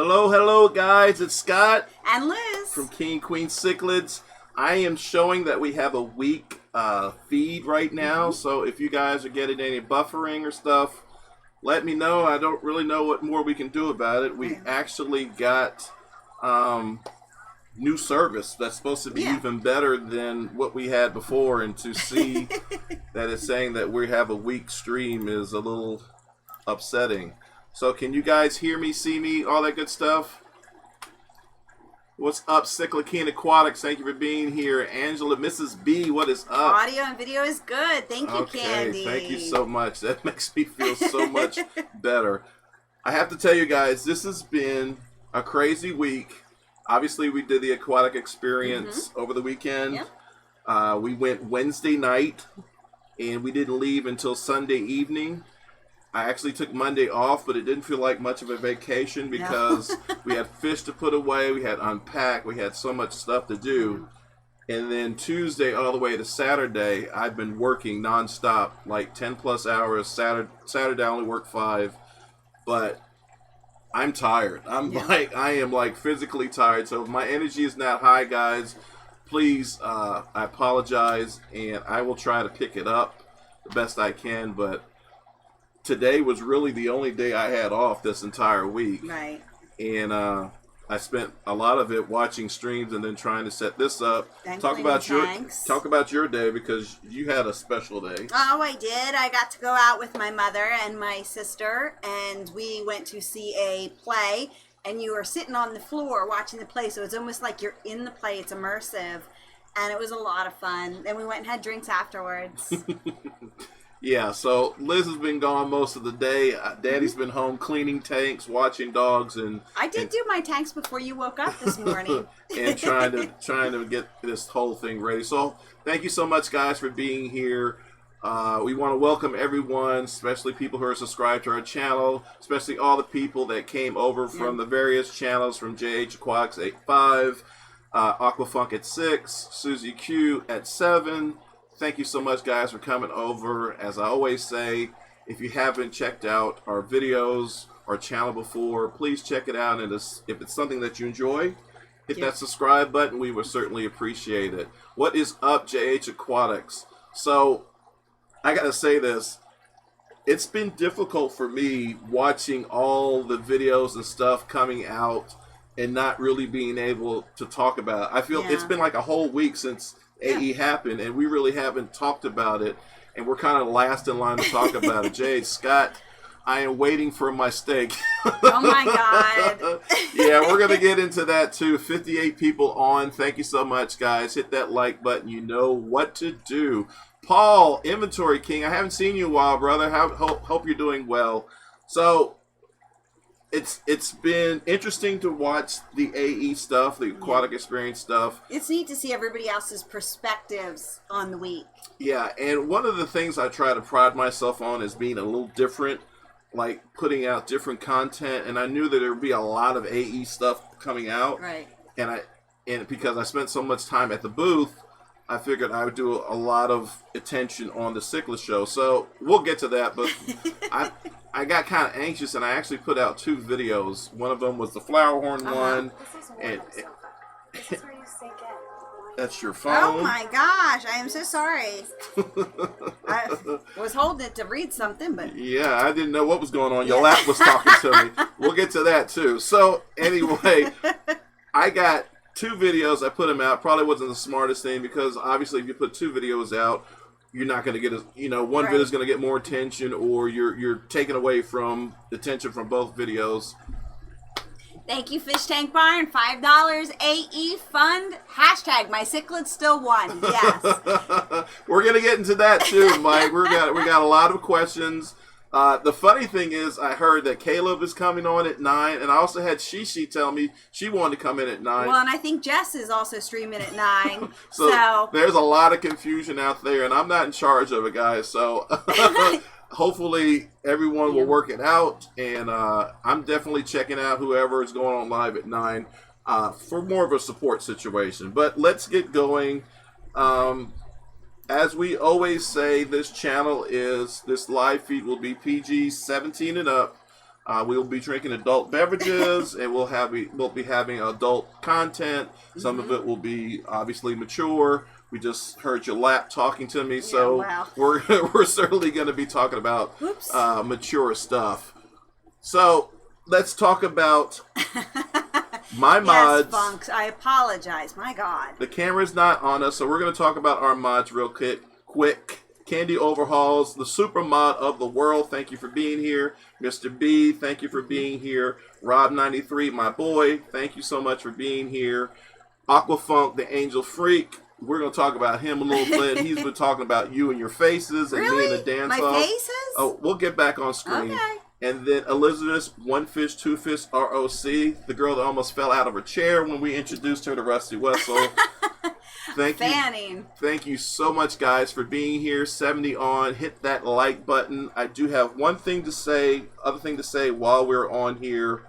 Hello, guys. It's Scott and Liz from King and Queen Cichlids. I am showing that we have a weak feed right now, so if you guys are getting any buffering or stuff, let me know. I don't really know what more we can do about it. We actually got new service that's supposed to be even better than what we had before, and to see that it's saying that we have a weak stream is a little upsetting. So can you guys hear me, see me, all that good stuff? What's up, Cyclic Aquatics? Thank you for being here. Angela, Mrs. B, what is up? Audio and video is good. Thank you, Candi. Thank you so much. That makes me feel so much better. I have to tell you guys, this has been a crazy week. Obviously, we did the Aquatic Experience over the weekend. Yep. We went Wednesday night, and we didn't leave until Sunday evening. I actually took Monday off, but it didn't feel like much of a vacation because we had fish to put away, we had unpack, we had so much stuff to do. And then Tuesday all the way to Saturday, I've been working nonstop, like 10 plus hours. Saturday I only worked 5, but I'm tired. I am like physically tired. So if my energy is not high, guys, please, I apologize, and I will try to pick it up the best I can, but today was really the only day I had off this entire week. Right. And I spent a lot of it watching streams and then trying to set this up. Talk about your day, because you had a special day. Oh, I did. I got to go out with my mother and my sister, and we went to see a play, and you were sitting on the floor watching the play, so it's almost like you're in the play. It's immersive, and it was a lot of fun. And we went and had drinks afterwards. Yeah, so Liz has been gone most of the day. Daddy's been home cleaning tanks, watching dogs, and I did do my tanks before you woke up this morning. And trying to get this whole thing ready. So thank you so much, guys, for being here. We want to welcome everyone, especially people who are subscribed to our channel, especially all the people that came over from the various channels, from JH Aquatics 85, Aquafunk at 6, Susie Q at 7. Thank you so much, guys, for coming over. As I always say, if you haven't checked out our videos, our channel before, please check it out. And if it's something that you enjoy, hit that subscribe button. We would certainly appreciate it. What is up, JH Aquatics? So, I got to say this. It's been difficult for me watching all the videos and stuff coming out and not really being able to talk about it. I feel it's been like a whole week since AE happened, and we really haven't talked about it, and we're kind of last in line to talk about it. Jay, Scott, I am waiting for my steak. Oh my God. Yeah, we're going to get into that too. 58 people on. Thank you so much, guys. Hit that like button. You know what to do. Paul, Inventory King, I haven't seen you in a while, brother. Hope you're doing well. So, it's been interesting to watch the AE stuff, the Aquatic Experience stuff. It's neat to see everybody else's perspectives on the week. Yeah, and one of the things I try to pride myself on is being a little different, like putting out different content. And I knew that there would be a lot of AE stuff coming out. Right. And because I spent so much time at the booth, I figured I would do a lot of attention on the Cichlid show. So we'll get to that, but I got kind of anxious, and I actually put out 2 videos. One of them was the flower horn one. This is This is where you sink in. That's your phone. Oh my gosh, I am so sorry. I was holding it to read something, but... Yeah, I didn't know what was going on. Your lap was talking to me. We'll get to that too. So anyway, I got 2 videos. I put them out. Probably wasn't the smartest thing, because obviously if you put 2 videos out, you're not going to get one video is going to get more attention, or you're taking away from the attention from both videos. Thank you, Fish Tank Barn. $5 AE Fund. Hashtag my cichlid still won. Yes. We're going to get into that too, Mike. We got a lot of questions. The funny thing is, I heard that Caleb is coming on at 9, and I also had Shishi tell me she wanted to come in at 9. Well, and I think Jess is also streaming at 9. so there's a lot of confusion out there, and I'm not in charge of it, guys. So hopefully everyone will work it out, and I'm definitely checking out whoever is going on live at 9 for more of a support situation. But let's get going. As we always say, this live feed will be PG-17 and up. We'll be drinking adult beverages, and we'll be having adult content. Some of it will be obviously mature. We just heard your lap talking to me, so wow. we're certainly going to be talking about mature stuff. So let's talk about my mods. Yes, Funks, I apologize. My God. The camera's not on us, so we're going to talk about our mods real quick. Candi Overhauls, the super mod of the world. Thank you for being here. Mr. B, thank you for being here. Rob93, my boy, thank you so much for being here. Aquafunk, the Angel Freak. We're going to talk about him a little bit. He's been talking about you and your faces and me and the dance off. My faces? Oh, we'll get back on screen. Okay. And then Elizabeth, One Fish, Two Fish, ROC, the girl that almost fell out of her chair when we introduced her to Rusty Wessel. Thank you so much, guys, for being here. 70 on. Hit that like button. I do have other thing to say while we're on here.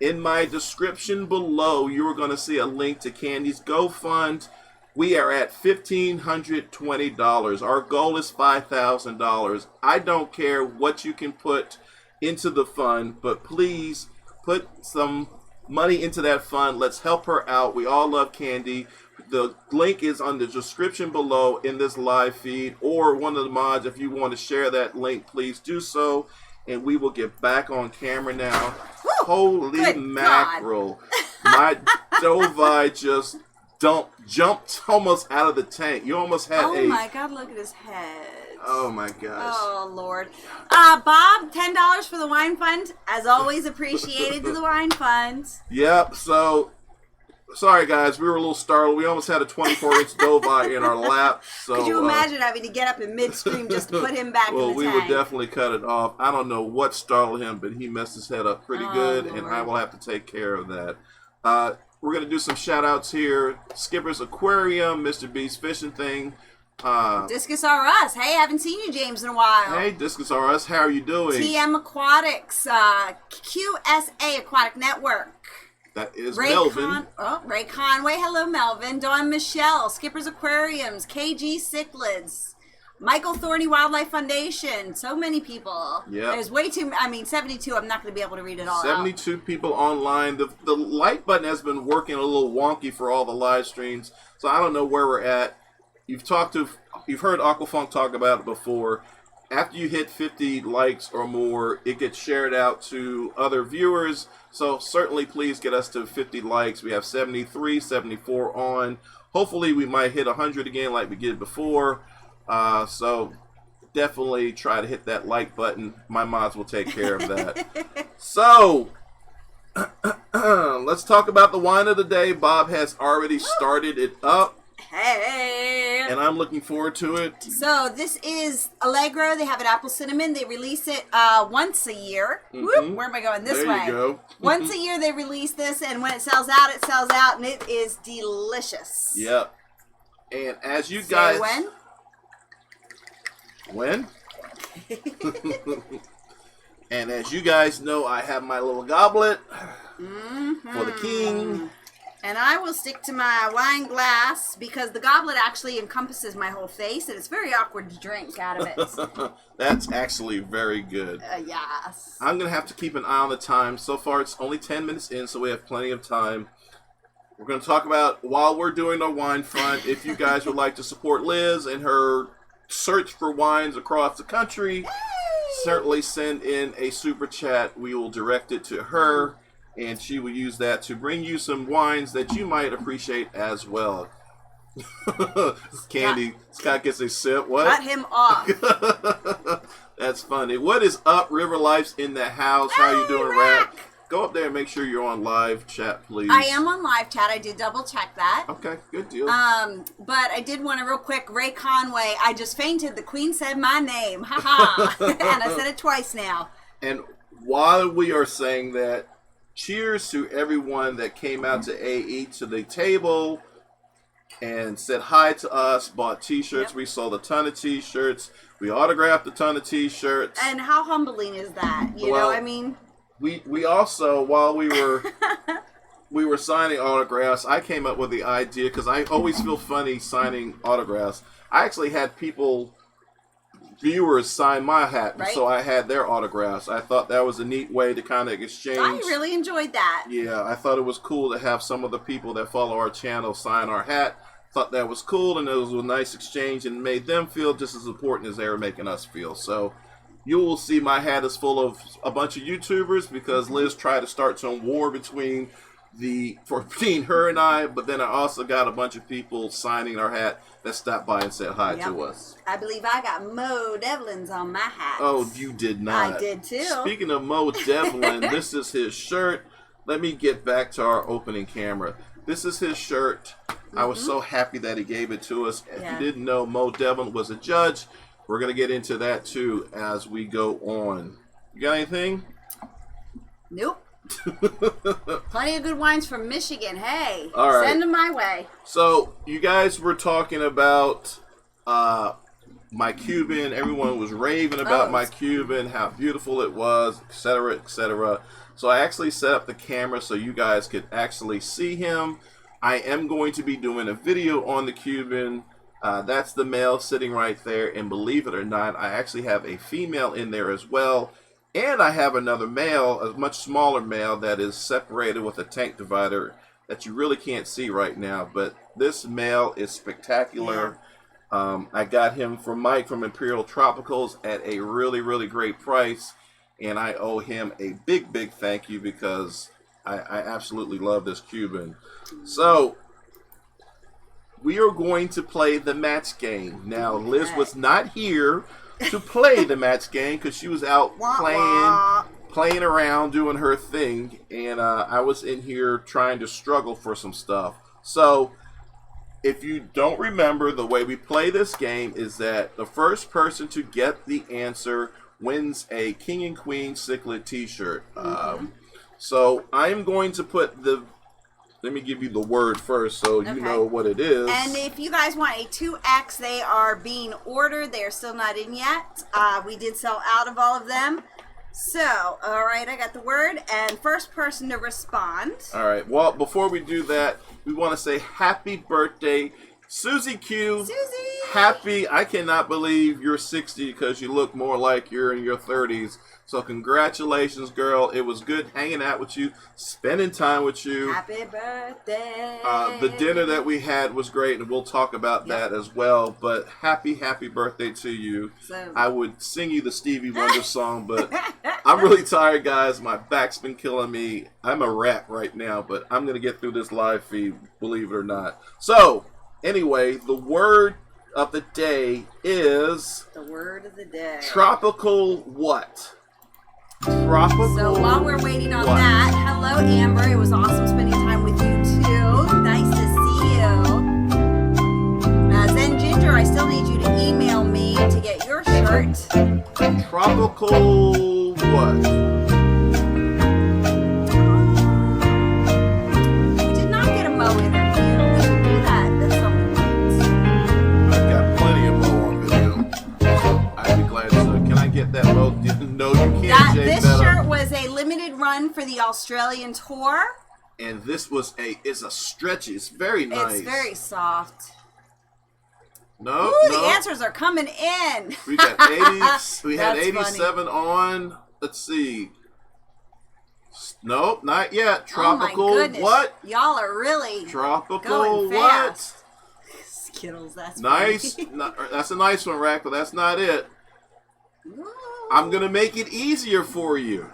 In my description below, you are going to see a link to Candi's Gofund. We are at $1,520. Our goal is $5,000. I don't care what you can put into the fund, but please put some money into that fund. Let's help her out. We all love Candi. The link is on the description below in this live feed, or one of the mods. If you want to share that link, please do so. And we will get back on camera now. Woo! Holy Good mackerel. My Dovi just jumped almost out of the tank. You almost had Oh my God, look at his head. Oh my gosh. Oh Lord. Bob, $10 for the wine fund. As always, appreciated to the wine fund. Yep, so sorry guys, we were a little startled. We almost had a 24-inch Dovi in our lap. So could you imagine having to get up in midstream just to put him back in the tank? Well, we would definitely cut it off. I don't know what startled him, but he messed his head up pretty good, Lord. and I will have to take care of that. We're going to do some shout-outs here. Skipper's Aquarium, Mr. B's Fishing Thing. Discus R Us. Hey, haven't seen you, James, in a while. Hey, Discus R Us, how are you doing? TM Aquatics, QSA Aquatic Network. That is Melvin. Ray Conway. Hello, Melvin. Dawn Michelle. Skipper's Aquariums. kingandqueencichlids. Michael Thorney Wildlife Foundation. So many people. Yeah. There's way too. 72. I'm not going to be able to read it all 72 people online. The like button has been working a little wonky for all the live streams, so I don't know where we're at. You've heard Aquafunk talk about it before. After you hit 50 likes or more, it gets shared out to other viewers. So certainly please get us to 50 likes. We have 73, 74 on. Hopefully we might hit 100 again like we did before. So definitely try to hit that like button. My mods will take care of that. So let's talk about the wine of the day. Bob has already started it up. Hey! And I'm looking forward to it. So this is Allegro. They have it apple cinnamon. They release it once a year. Mm-hmm. Whoop, where am I going? This way. There you go. Once a year they release this, and when it sells out, and it is delicious. Yep. And as you Say guys... When? And as you guys know, I have my little goblet for the king. And I will stick to my wine glass because the goblet actually encompasses my whole face, and it's very awkward to drink out of it. That's actually very good. Yes. I'm going to have to keep an eye on the time. So far, it's only 10 minutes in, so we have plenty of time. We're going to talk about, while we're doing our wine fund, if you guys would like to support Liz and her search for wines across the country, certainly send in a super chat. We will direct it to her, and she will use that to bring you some wines that you might appreciate as well. Candi, Scott gets a sip. What? Cut him off. That's funny. What is up, River Life's in the house? How you doing, Rat? Go up there and make sure you're on live chat, please. I am on live chat. I did double check that. Okay, good deal. But I did want to real quick, Ray Conway, I just fainted. The Queen said my name. Ha And I said it twice now. And while we are saying that, cheers to everyone that came out to AE to the table and said hi to us, bought t-shirts. Yep. We sold a ton of t-shirts. We autographed a ton of t-shirts. And how humbling is that? You know, I mean... We also, while we were signing autographs, I came up with the idea, because I always feel funny signing autographs. I actually had people viewers sign my hat, Right. so I had their autographs. I thought that was a neat way to kind of exchange. I really enjoyed that. Yeah, I thought it was cool to have some of the people that follow our channel sign our hat. Thought that was cool, and it was a nice exchange, and made them feel just as important as they were making us feel. So you will see my hat is full of a bunch of YouTubers because Liz tried to start some war between her and I, but then I also got a bunch of people signing our hat that stopped by and said hi to us. I believe I got Mo Devlin's on my hat. Oh, you did not. I did too. Speaking of Mo Devlin, this is his shirt. Let me get back to our opening camera. This is his shirt. I was so happy that he gave it to us. If you didn't know, Mo Devlin was a judge. We're going to get into that too as we go on. You got anything? Nope. Plenty of good wines from Michigan. Hey, All right. Send them my way. So, you guys were talking about my Cuban. Everyone was raving about my Cuban, how beautiful it was, etc., etc. So, I actually set up the camera so you guys could actually see him. I am going to be doing a video on the Cuban. That's the male sitting right there. And believe it or not, I actually have a female in there as well. And I have another male, a much smaller male, that is separated with a tank divider that you really can't see right now. But this male is spectacular. Yeah. I got him from Mike from Imperial Tropicals at a really, really great price. And I owe him a big, big thank you because I absolutely love this Cuban. So, we are going to play the match game. Now, Liz was not here to play the match game because she was out playing around doing her thing, and I was in here trying to struggle for some stuff. So if you don't remember, the way we play this game is that the first person to get the answer wins a King and Queen Cichlid t-shirt. So I'm going to put let me give you the word first so you know what it is. And if you guys want a 2X, they are being ordered. They are still not in yet. We did sell out of all of them. So, all right, I got the word. And first person to respond. All right. Well, before we do that, we want to say happy birthday, Susie Q. Susie! Happy. I cannot believe you're 60 because you look more like you're in your 30s. So congratulations, girl. It was good hanging out with you, spending time with you. Happy birthday. The dinner that we had was great, and we'll talk about that as well. But happy birthday to you. So, I would sing you the Stevie Wonder song, but I'm really tired, guys. My back's been killing me. I'm a wreck right now, but I'm going to get through this live feed, believe it or not. So, anyway, the word of the day is... The word of the day. Tropical what? Tropical. So while we're waiting on that, hello Amber. It was awesome spending time with you too. Nice to see you. Zen Ginger, I still need you to email me to get your shirt. Tropical what? We did not get a Mo interview. We should do that at some point. I've got plenty of Mo on video. I'd be glad to. Can I get that Mo? No, you can't. This shirt was a limited run for the Australian tour. And this is a stretchy. It's very nice. It's very soft. No, Ooh, no. the answers are coming in. We got 80s. We had That's 87 on. Let's see. Nope, not yet. Tropical oh my goodness. what? Y'all are really Tropical going what? fast. Skittles, that's Nice. funny. That's a nice one, Rack, but that's not it. Whoa. I'm going to make it easier for you.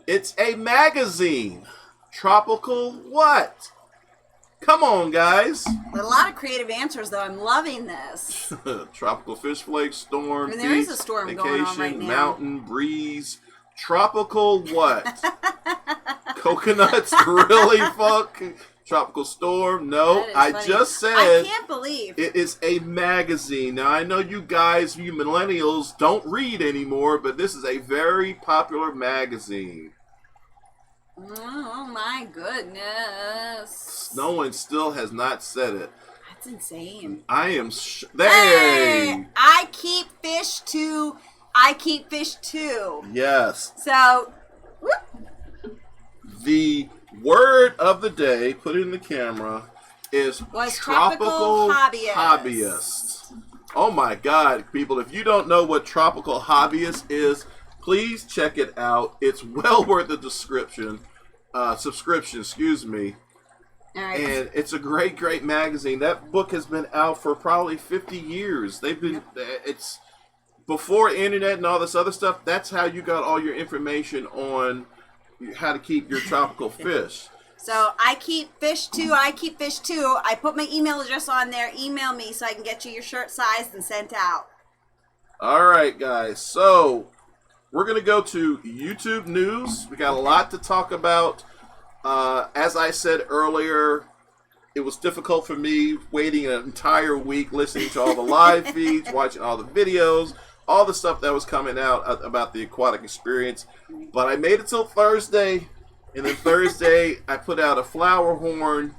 It's a magazine. Tropical what? Come on, guys. A lot of creative answers, though. I'm loving this. Tropical fish flakes, storm, I mean, there is beach, a storm vacation, going on right now. mountain, breeze. Tropical what? Coconuts? Really, fuck? Tropical storm? No, That is I funny. just said I can't believe. it is a magazine. Now, I know you guys, you millennials, don't read anymore, but this is a very popular magazine. Oh, my goodness. No one still has not said it. That's insane. I am... Hey! I keep fish too. Yes. So, whoop. The word of the day, put it in the camera, is Was tropical hobbyist. Oh my God, people, if you don't know what Tropical Hobbyist is, please check it out. It's well worth the subscription, excuse me. All right. And it's a great, great magazine. That book has been out for probably 50 years. It's before internet and all this other stuff. That's how you got all your information on how to keep your tropical fish. So I keep fish too. I put my email address on there. Email me so I can get you your shirt sized and sent out. All right, guys. So we're going to go to YouTube news. We got a lot to talk about. As I said earlier, it was difficult for me waiting an entire week listening to all the live feeds, watching all the videos, all the stuff that was coming out about the Aquatic Experience. But I made it till Thursday. And then Thursday, I put out a flower horn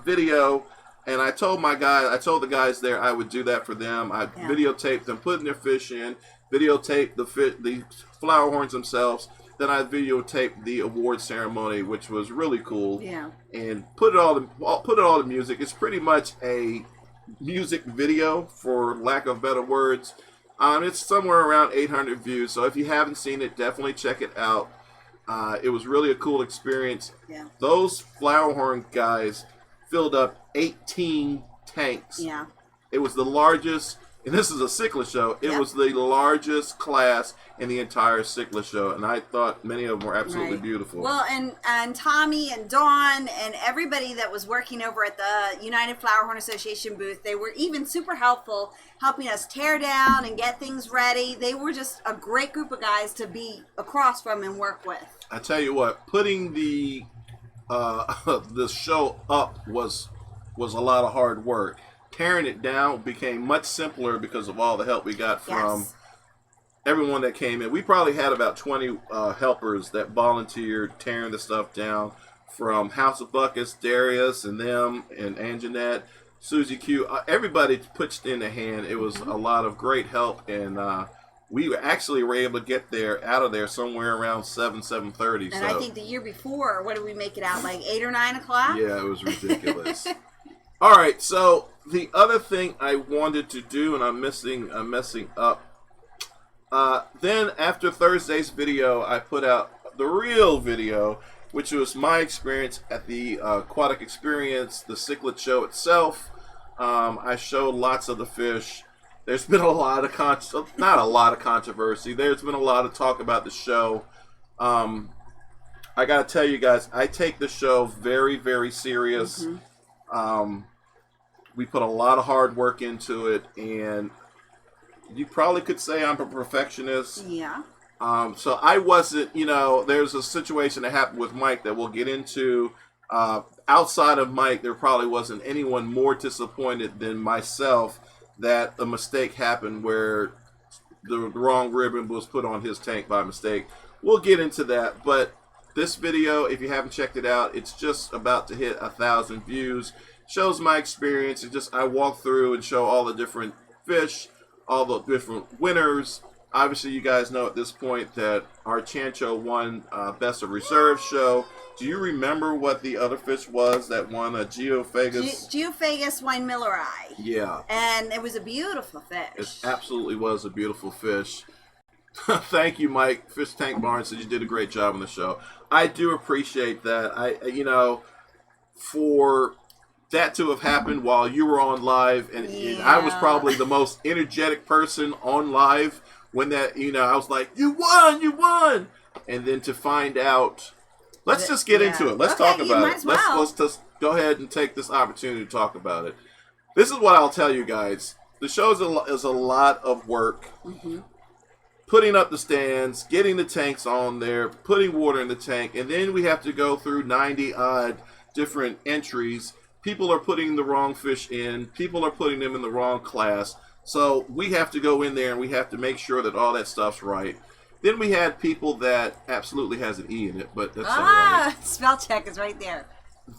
video, and I told the guys there I would do that for them. I videotaped them putting their fish in, videotaped the flower horns themselves. Then I videotaped the award ceremony, which was really cool. Yeah. And put it all to music. It's pretty much a music video, for lack of better words. It's somewhere around 800 views. So if you haven't seen it, definitely check it out. It was really a cool experience. Yeah. Those flower horn guys filled up 18 tanks. Yeah. It was the largest, and this is a cichlid show, it was the largest class in the entire cichlid show, and I thought many of them were absolutely beautiful. Well, and Tommy and Dawn and everybody that was working over at the United Flower Horn Association booth, they were even super helpful, helping us tear down and get things ready. They were just a great group of guys to be across from and work with. I tell you what, putting the show up was a lot of hard work. Tearing it down became much simpler because of all the help we got from everyone that came in. We probably had about 20 helpers that volunteered tearing the stuff down, from House of Buckets, Darius and them, and Anjanette, Susie Q. Everybody pitched in a hand. It was a lot of great help, and we were able to get out of there somewhere around 7:30. And I think the year before, what did we make it out, like 8 or 9 o'clock? Yeah, it was ridiculous. All right, so the other thing I wanted to do, and I'm messing up. Then after Thursday's video, I put out the real video, which was my experience at the Aquatic Experience, the cichlid show itself. I showed lots of the fish. There's been a lot of not a lot of controversy. There's been a lot of talk about the show. I gotta tell you guys, I take the show very, very serious. We put a lot of hard work into it, and you probably could say I'm a perfectionist. Yeah. So I wasn't, there's a situation that happened with Mike that we'll get into. Outside of Mike, there probably wasn't anyone more disappointed than myself that a mistake happened where the wrong ribbon was put on his tank by mistake. We'll get into that, but this video, if you haven't checked it out, it's just about to hit 1,000 views. Shows my experience. I walk through and show all the different fish, all the different winners. Obviously, you guys know at this point that our Chancho won Best of Reserve show. Do you remember what the other fish was that won a Geophagus? Geophagus Weinmilleri. Yeah. And it was a beautiful fish. It absolutely was a beautiful fish. Thank you, Mike. Fish Tank Barnes said you did a great job on the show. I do appreciate that. For that to have happened while you were on live, and I was probably the most energetic person on live when that, I was like, you won! And then to find out, let's just get into it. Let's talk about it. Let's just go ahead and take this opportunity to talk about it. This is what I'll tell you guys. The show is a lot of work. Putting up the stands, getting the tanks on there, putting water in the tank, and then we have to go through 90-odd different entries. People are putting the wrong fish in. People are putting them in the wrong class. So we have to go in there and we have to make sure that all that stuff's right. Then we had people that absolutely has an E in it, but that's all right. Spell check is right there.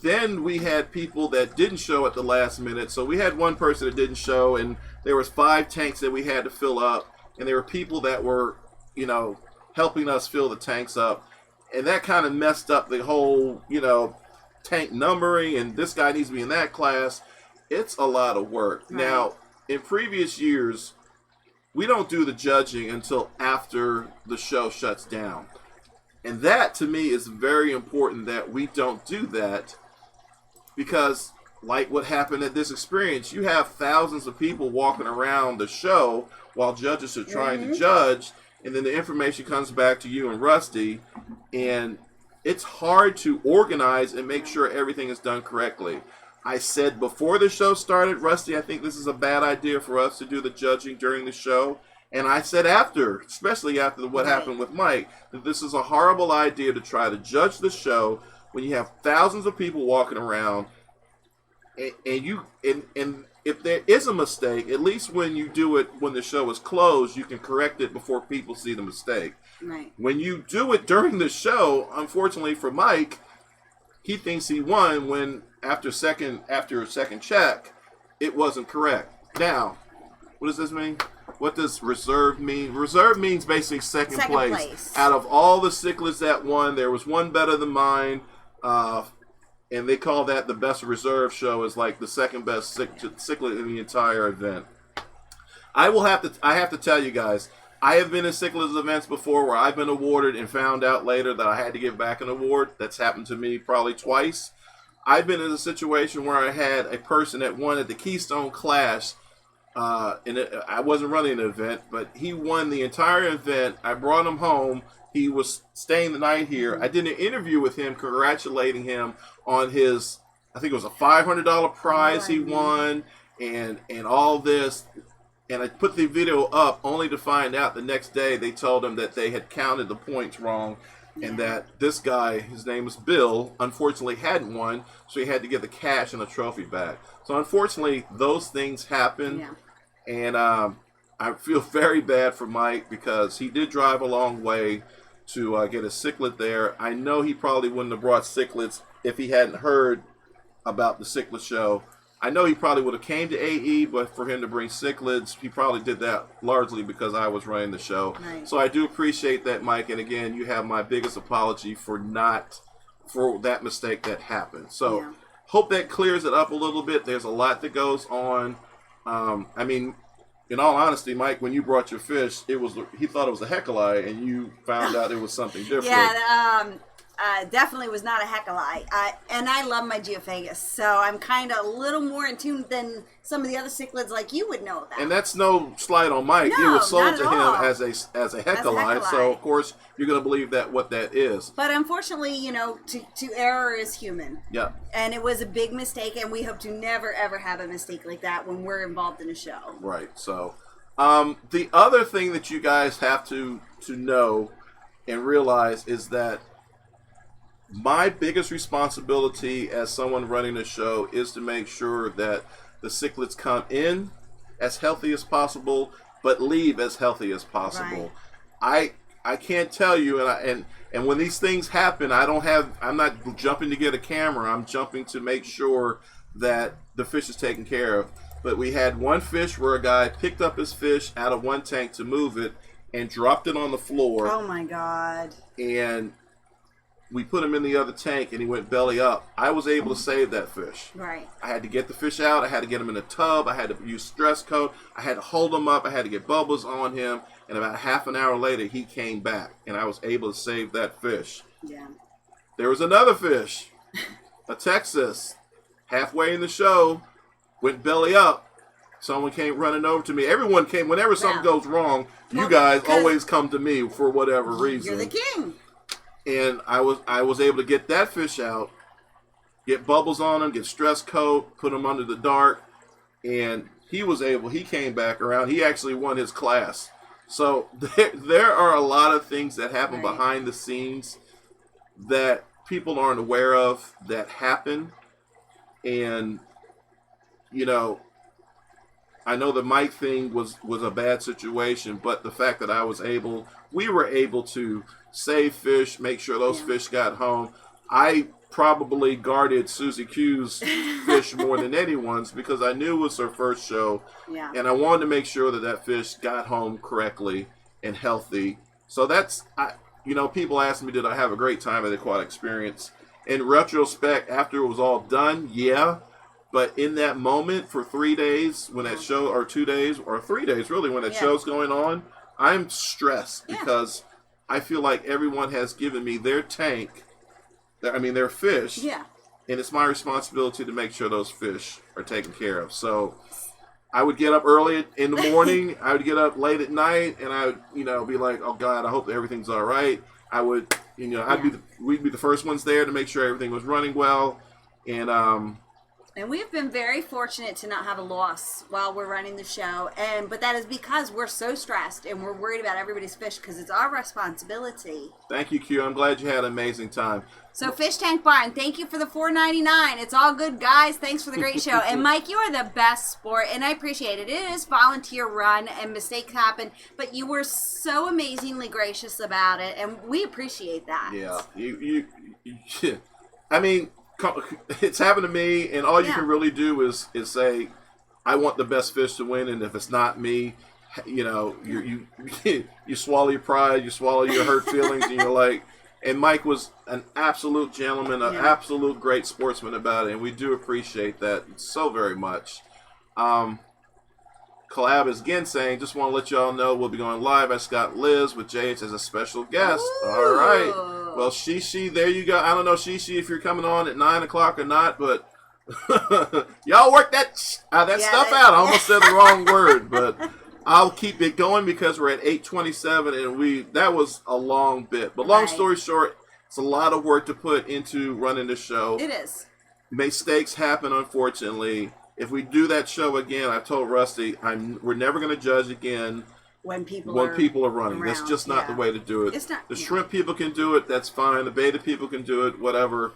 Then we had people that didn't show at the last minute. So we had one person that didn't show, and there was 5 tanks that we had to fill up. And there were people that were, helping us fill the tanks up. And that kind of messed up the whole, tank numbering, and this guy needs to be in that class. It's a lot of work. Right. Now, in previous years, we don't do the judging until after the show shuts down. And that, to me, is very important that we don't do that because, like what happened at this experience, you have thousands of people walking around the show while judges are trying to judge, and then the information comes back to you and Rusty, and it's hard to organize and make sure everything is done correctly. I said before the show started, Rusty, I think this is a bad idea for us to do the judging during the show. And I said after, especially after what happened with Mike, that this is a horrible idea to try to judge the show when you have thousands of people walking around. And if there is a mistake, at least when you do it when the show is closed, you can correct it before people see the mistake. Right. When you do it during the show, unfortunately for Mike, he thinks he won when after a second check, it wasn't correct. Now, what does this mean? What does reserve mean? Reserve means basically second place. Out of all the cichlids that won, there was one better than mine. And they call that the best reserve show, is like the second best cichlid in the entire event. I have to tell you guys, I have been in cichlids events before where I've been awarded and found out later that I had to give back an award. That's happened to me probably twice. I've been in a situation where I had a person that won at the Keystone Clash. I wasn't running an event, but he won the entire event. I brought him home. He was staying the night here. I did an interview with him, congratulating him on his, I think it was a $500 prize he won, and all this. And I put the video up only to find out the next day they told him that they had counted the points wrong, and that this guy, his name was Bill, unfortunately hadn't won, so he had to get the cash and the trophy back. So unfortunately, those things happen. Yeah. And I feel very bad for Mike because he did drive a long way to get a cichlid there. I know he probably wouldn't have brought cichlids if he hadn't heard about the cichlid show. I know he probably would have came to AE, but for him to bring cichlids, he probably did that largely because I was running the show. Right. So I do appreciate that, Mike. And again, you have my biggest apology for that mistake that happened. So hope that clears it up a little bit. There's a lot that goes on. I mean, in all honesty, Mike, when you brought your fish, he thought it was a heckelei, and you found out it was something different. Yeah, definitely was not a heckelei. And I love my geophagus, so I'm kind of a little more in tune than some of the other cichlids like you would know about. And that's no slight on Mike. No, it was sold to him all. as a heckelei, so of course you're going to believe that what that is. But unfortunately, to error is human. Yeah. And it was a big mistake, and we hope to never, ever have a mistake like that when we're involved in a show. Right. So the other thing that you guys have to know and realize is that my biggest responsibility as someone running a show is to make sure that the cichlids come in as healthy as possible, but leave as healthy as possible. Right. I can't tell you, and when these things happen, I'm not jumping to get a camera. I'm jumping to make sure that the fish is taken care of. But we had one fish where a guy picked up his fish out of one tank to move it and dropped it on the floor. Oh my God. And we put him in the other tank, and he went belly up. I was able to save that fish. Right. I had to get the fish out. I had to get him in a tub. I had to use stress coat. I had to hold him up. I had to get bubbles on him. And about half an hour later, he came back, and I was able to save that fish. Yeah. There was another fish, a Texas, halfway in the show, went belly up. Someone came running over to me. Everyone came. Whenever something goes wrong, you guys always come to me for whatever reason. You're the king. And I was able to get that fish out, get bubbles on him, get stress coat, put him under the dark, and he came back around. He actually won his class. So there are a lot of things that happen behind the scenes that people aren't aware of that happen. And, I know the Mike thing was a bad situation, but the fact that we were able to save fish, make sure those fish got home. I probably guarded Susie Q's fish more than anyone's because I knew it was her first show. Yeah. And I wanted to make sure that fish got home correctly and healthy. So people ask me, did I have a great time at the Aquatic Experience? In retrospect, after it was all done, yeah. But in that moment for 3 days when that show, or 2 days, or 3 days really, when that show's going on, I'm stressed because I feel like everyone has given me their tank, their fish. Yeah. And it's my responsibility to make sure those fish are taken care of. So I would get up early in the morning. I would get up late at night, and I would, be like, oh God, I hope everything's all right. I would, we'd be the first ones there to make sure everything was running well. And we've been very fortunate to not have a loss while we're running the show. But that is because we're so stressed and we're worried about everybody's fish because it's our responsibility. Thank you, Q. I'm glad you had an amazing time. So Fish Tank Barn, thank you for the $4.99. It's all good, guys. Thanks for the great show. And Mike, you are the best sport, and I appreciate it. It is volunteer run, and mistakes happen, but you were so amazingly gracious about it, and we appreciate that. Yeah, it's happened to me, and all you can really do is say, I want the best fish to win, and if it's not me, you swallow your pride, you swallow your hurt feelings, and you're like. And Mike was an absolute gentleman, an absolute great sportsman about it, and we do appreciate that so very much. Collab is again saying, just want to let y'all know we'll be going live. I got Liz with JH as a special guest. Ooh. All right. Well, Shishi, there you go. I don't know, Shishi, if you're coming on at 9 o'clock or not, but y'all work that stuff out. I almost said the wrong word, but I'll keep it going because we're at 8:27, and that was a long bit. But long story short, it's a lot of work to put into running the show. It is. Mistakes happen, unfortunately. If we do that show again, I told Rusty, we're never going to judge again when people are running. Around. That's just not the way to do it. It's not, the shrimp people can do it. That's fine. The beta people can do it. Whatever.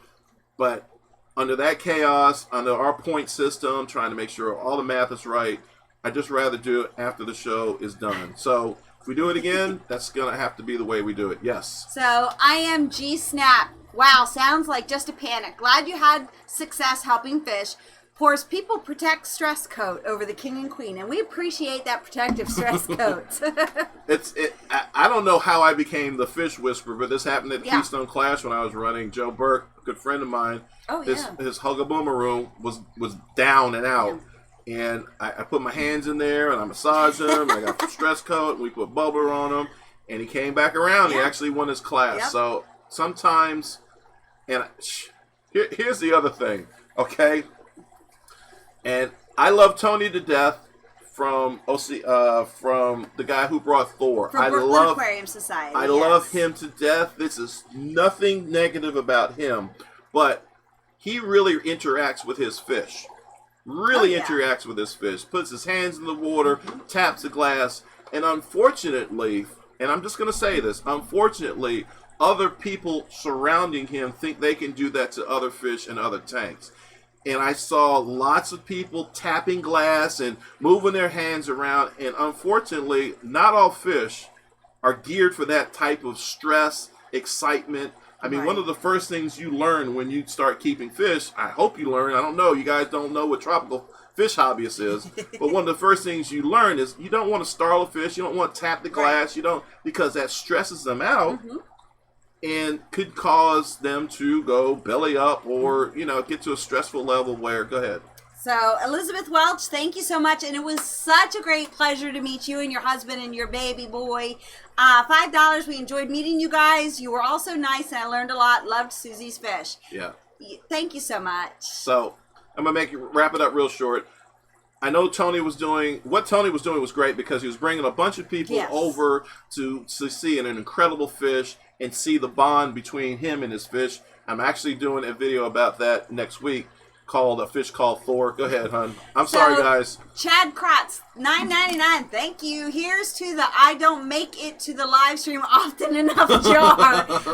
But under that chaos, under our point system, trying to make sure all the math is right, I'd just rather do it after the show is done. So if we do it again, that's going to have to be the way we do it. Yes. So IMG Snap. Wow, sounds like just a panic. Glad you had success helping fish. Pours people protect stress coat over the king and queen, and we appreciate that protective stress coat. I don't know how I became the fish whisperer, but this happened at Keystone Clash when I was running. Joe Burke, a good friend of mine, his Hugaboomer room was down and out. And I put my hands in there, and I massaged him, and I got the stress coat, and we put bubbler on him, and he came back around. He actually won his class. Yep. So sometimes, and here's the other thing, okay? And I love Tony to death from the guy who brought Thor. From Brooklyn Aquarium Society. I love him to death. This is nothing negative about him, but he really interacts with his fish. Interacts with his fish, puts his hands in the water, taps the glass, and unfortunately, and I'm just going to say this, unfortunately, other people surrounding him think they can do that to other fish in other tanks. And I saw lots of people tapping glass and moving their hands around, and unfortunately, not all fish are geared for that type of stress, excitement. I mean, one of the first things you learn when you start keeping fish, I hope you learn, I don't know, you guys don't know what tropical fish hobbyist is, but one of the first things you learn is you don't want to startle a fish, you don't want to tap the glass, because that stresses them out and could cause them to go belly up or, get to a stressful level where, go ahead. So, Elizabeth Welch, thank you so much, and it was such a great pleasure to meet you and your husband and your baby boy. $5, we enjoyed meeting you guys. You were also nice, and I learned a lot. Loved Susie's fish. Yeah. Thank you so much. So, I'm going to wrap it up real short. I know what Tony was doing was great because he was bringing a bunch of people over to see an incredible fish and see the bond between him and his fish. I'm actually doing a video about that next week called A Fish Called Thor. Go ahead, hon. I'm sorry, guys. Chad Kratz, $9.99. Thank you. Here's to the I don't make it to the live stream often enough jar.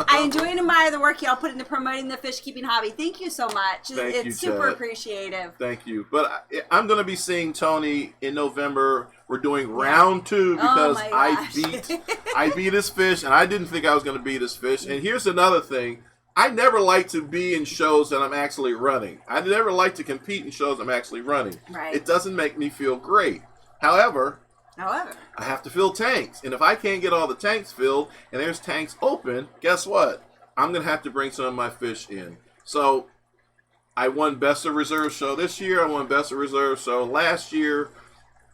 I enjoy and admire the work y'all put into promoting the fish keeping hobby. Thank you so much. It's super appreciative. Thank you. But I'm going to be seeing Tony in November. We're doing round 2 because I beat his fish, and I didn't think I was going to beat his fish. And here's another thing. I never like to be in shows that I'm actually running. I never like to compete in shows I'm actually running. Right. It doesn't make me feel great. However, I have to fill tanks. And if I can't get all the tanks filled and there's tanks open, guess what? I'm going to have to bring some of my fish in. So I won Best of Reserve Show this year. I won Best of Reserve Show last year.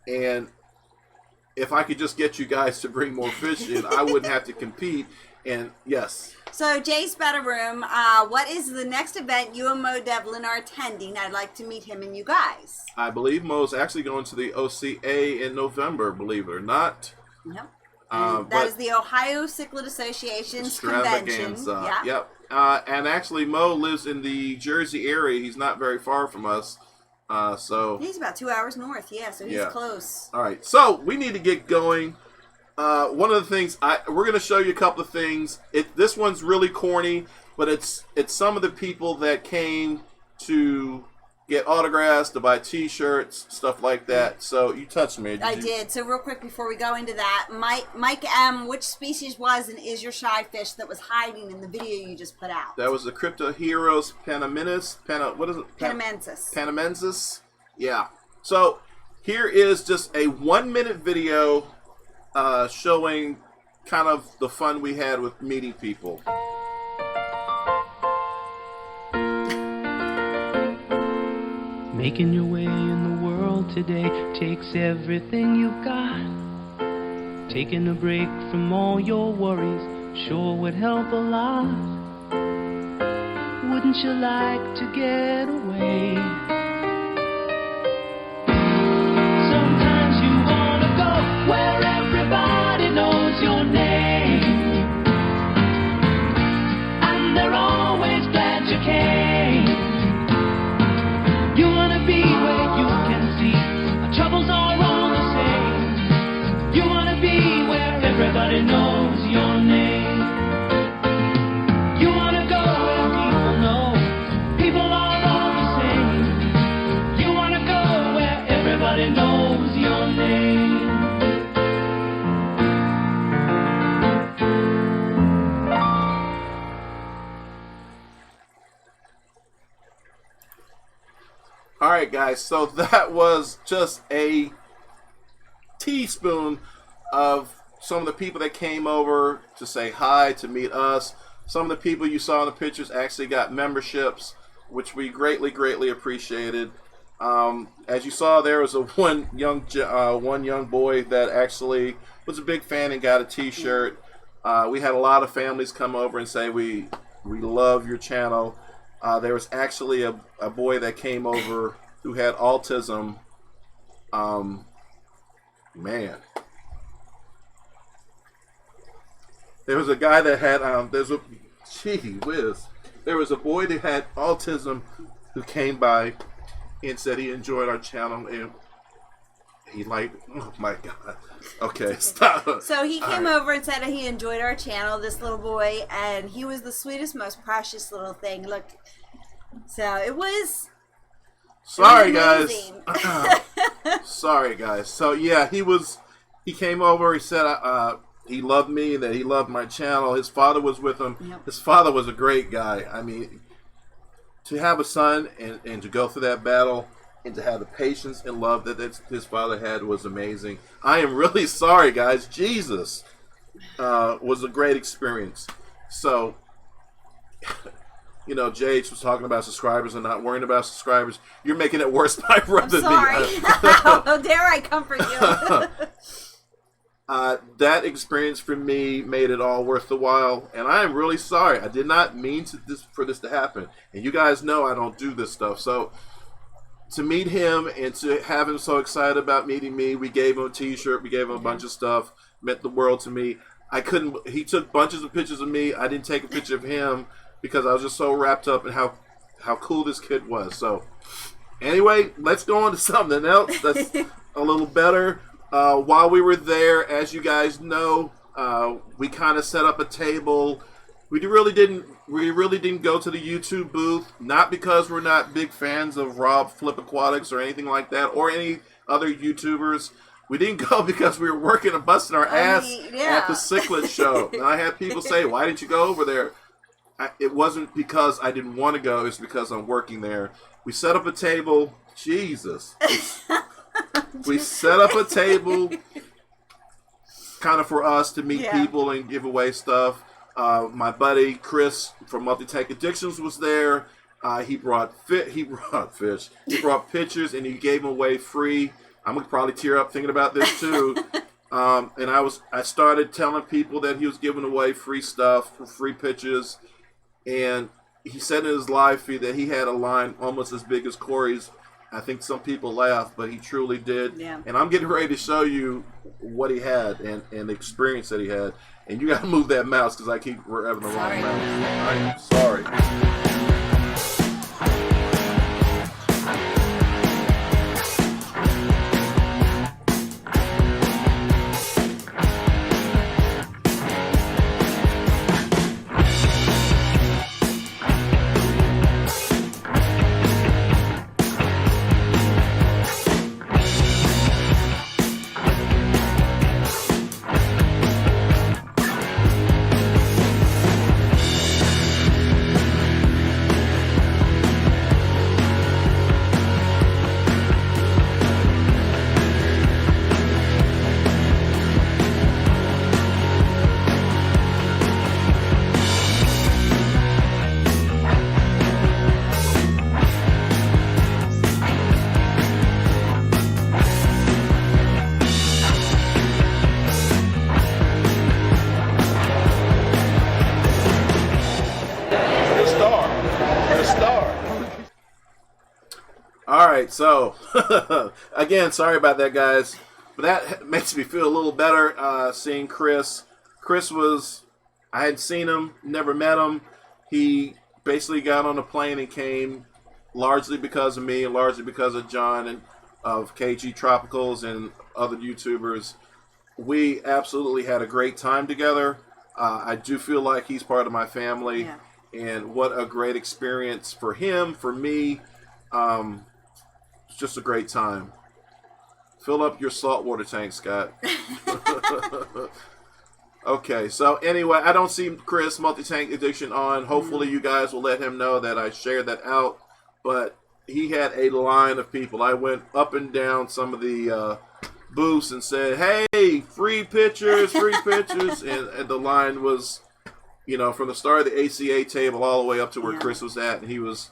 And if I could just get you guys to bring more fish in, I wouldn't have to compete. And yes. So Jay's Better Room, what is the next event you and Mo Devlin are attending? I'd like to meet him and you guys. I believe Mo's actually going to the OCA in November, believe it or not. Yep. That is the Ohio Cichlid Association's convention. Yeah. Yep. And actually, Mo lives in the Jersey area. He's not very far from us. So he's about 2 hours north. Yeah, so he's close. All right. So we need to get going. One of the things we're going to show you a couple of things. This one's really corny, but it's some of the people that came to get autographs, to buy T-shirts, stuff like that. So you touched me. I did. So real quick before we go into that, Mike M., which species was and is your shy fish that was hiding in the video you just put out? That was the Cryptoheros panamensis. What is it? Panamensis. Panamensis. Yeah. So here is just a 1-minute video showing kind of the fun we had with meeting people. Making your way in the world today takes everything you've got. Taking a break from all your worries sure would help a lot. Wouldn't you like to get away? Sometimes you wanna go where everybody knows your name, and they're always glad you came. You wanna be where you can see our troubles are all the same. You wanna be where everybody knows your name. You wanna go where people know people are all the same. You wanna go where everybody knows your name. All right, guys, so that was just a teaspoon of some of the people that came over to say hi, to meet us. Some of the people you saw in the pictures actually got memberships, which we greatly, greatly appreciated. As you saw, there was one young boy that actually was a big fan and got a T-shirt. We had a lot of families come over and say, we love your channel. There was actually a boy that came over who had autism. Man. There was a guy that had, there was a boy that had autism who came by and said he enjoyed our channel, and he oh my God. Okay, stop. So he came over and said he enjoyed our channel, this little boy, and he was the sweetest, most precious little thing. Look, so it was. Sorry, guys. Sorry, guys. So yeah, he came over. He said he loved me, that he loved my channel. His father was with him. Yep. His father was a great guy. I mean, to have a son and to go through that battle and to have the patience and love that his father had was amazing. I am really sorry, guys. Jesus was a great experience. So, you know, Jade was talking about subscribers and not worrying about subscribers. You're making it worse by rubbing me. How dare I comfort you? That experience for me made it all worth the while, and I am really sorry. I did not mean for this to happen, and you guys know I don't do this stuff. So to meet him and to have him so excited about meeting me, we gave him a T-shirt, we gave him a bunch of stuff, meant the world to me. He took bunches of pictures of me. I didn't take a picture of him because I was just so wrapped up in how cool this kid was. So anyway, let's go on to something else that's a little better. While we were there, as you guys know, we kind of set up a table. We really didn't go to the YouTube booth, not because we're not big fans of Rob Flip Aquatics or anything like that, or any other YouTubers. We didn't go because we were working and busting our ass at the cichlid show. And I had people say, "Why didn't you go over there?" It wasn't because I didn't want to go. It's because I'm working there. We set up a table. Jesus. We set up a table kind of for us to meet people and give away stuff. My buddy Chris from Multi-Tank Addictions was there. He brought fish. He brought pictures, and he gave them away free. I'm gonna probably tear up thinking about this too. And I started telling people that he was giving away free stuff, free pictures, and he said in his live feed that he had a line almost as big as Corey's. I think some people laughed, but he truly did. Yeah. And I'm getting ready to show you what he had and the experience that he had. And you got to move that mouse because I keep having the wrong mouse. I'm sorry. Alright, so, again, sorry about that, guys. But that makes me feel a little better seeing Chris. I hadn't seen him, never met him. He basically got on a plane and came largely because of me and largely because of John and of KG Tropicals and other YouTubers. We absolutely had a great time together. I do feel like he's part of my family. Yeah. And what a great experience for him, for me. It's just a great time. Fill up your saltwater tank, Scott. Okay, so anyway, I don't see Chris Multi-Tank Edition on. Hopefully you guys will let him know that I shared that out. But he had a line of people. I went up and down some of the booths and said, hey, free pictures, free pictures. And the line was, you know, from the start of the ACA table all the way up to where Chris was at. And he was,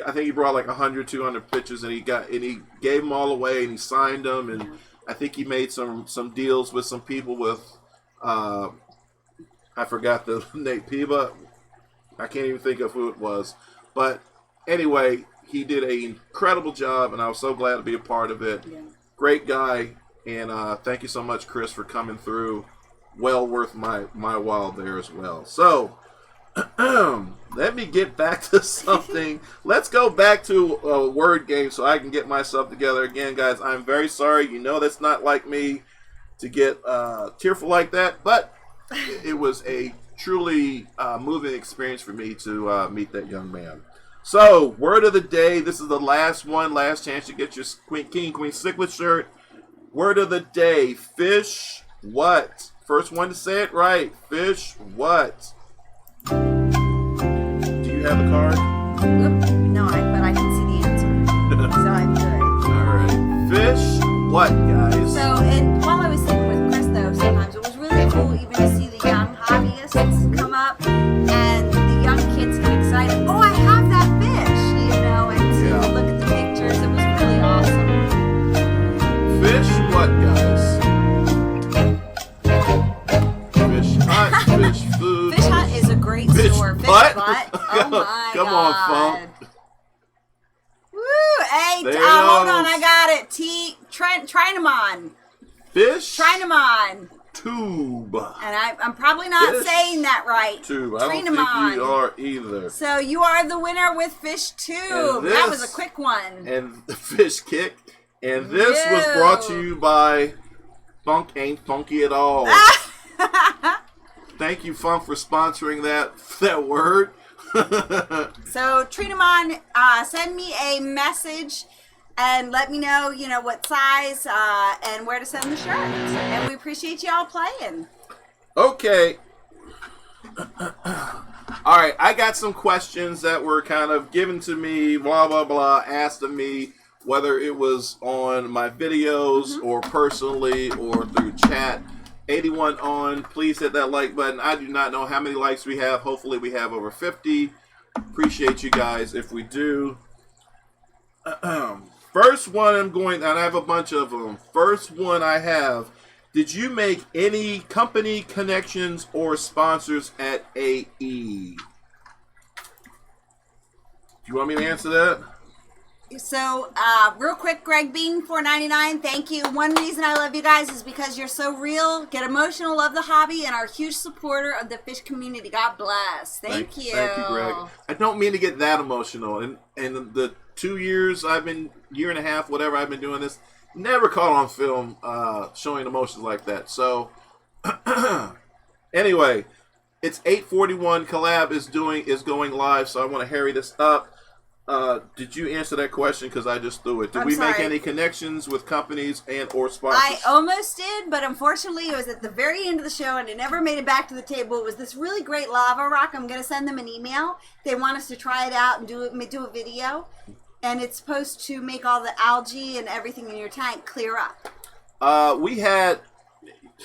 I think he brought like 100, 200 pictures, and he gave them all away, and he signed them. And I think he made some deals with some people with, I forgot the name, Piba. I can't even think of who it was. But anyway, he did an incredible job, and I was so glad to be a part of it. Yeah. Great guy, and thank you so much, Chris, for coming through. Well worth my while there as well. So, let me get back to something. Let's go back to a word game so I can get myself together again, guys. I'm very sorry. You know that's not like me to get tearful like that, but it was a truly moving experience for me to meet that young man. So, word of the day. This is the last chance to get your King and Queen Cichlid shirt. Word of the day. Fish what? First one to say it right. Fish what? Do you have the card? No, but I can see the answer. So I'm good. Alright. Fish what, guys? So, and while I was sitting with Chris, though, sometimes it was really cool even to see the young hobbyists come up and the young kids get excited. Oh, I have that fish, you know, and to look at the pictures. It was really awesome. Fish what, guys? Fish hut, fish food. Fish Hut is a great Fish store. Fish butt? Butt. Oh my Come God. on, Funk. Woo! Hey, There hold goes. on, I got it. Trinamon. Fish Trinamon. tube. And I'm probably not Fish saying that right. Tube. I don't think Trinamon. you are either. So you are the winner with Fish Tube. And That was a this- quick one. And the fish kick. And this was brought to you by Funk Ain't Funky at All. Thank you, Funk, for sponsoring that word. So Trinamon, send me a message and let me know, what size and where to send the shirt. And we appreciate y'all playing. Okay. All right, I got some questions that were kind of given to me, blah, blah, blah, asked of me, whether it was on my videos or personally or through chat. 81 on, please hit that like button. I do not know how many likes we have. Hopefully we have over 50. Appreciate you guys if we do. First one and I have a bunch of them. First one I have. Did you make any company connections or sponsors at AE? Do you want me to answer that? So, real quick, Greg Bean, $4.99. Thank you. One reason I love you guys is because you're so real, get emotional, love the hobby, and are a huge supporter of the fish community. God bless. Thank you. Thank you, Greg. I don't mean to get that emotional. And the 2 years year and a half, whatever I've been doing this, never caught on film showing emotions like that. So, anyway, it's 8:41. Collab is going live, so I want to hurry this up. Did you answer that question? Because I just threw it. Did we make any connections with companies and or sponsors? I almost did, but unfortunately it was at the very end of the show and it never made it back to the table. It was this really great lava rock. I'm going to send them an email. They want us to try it out and do a video. And it's supposed to make all the algae and everything in your tank clear up. We had...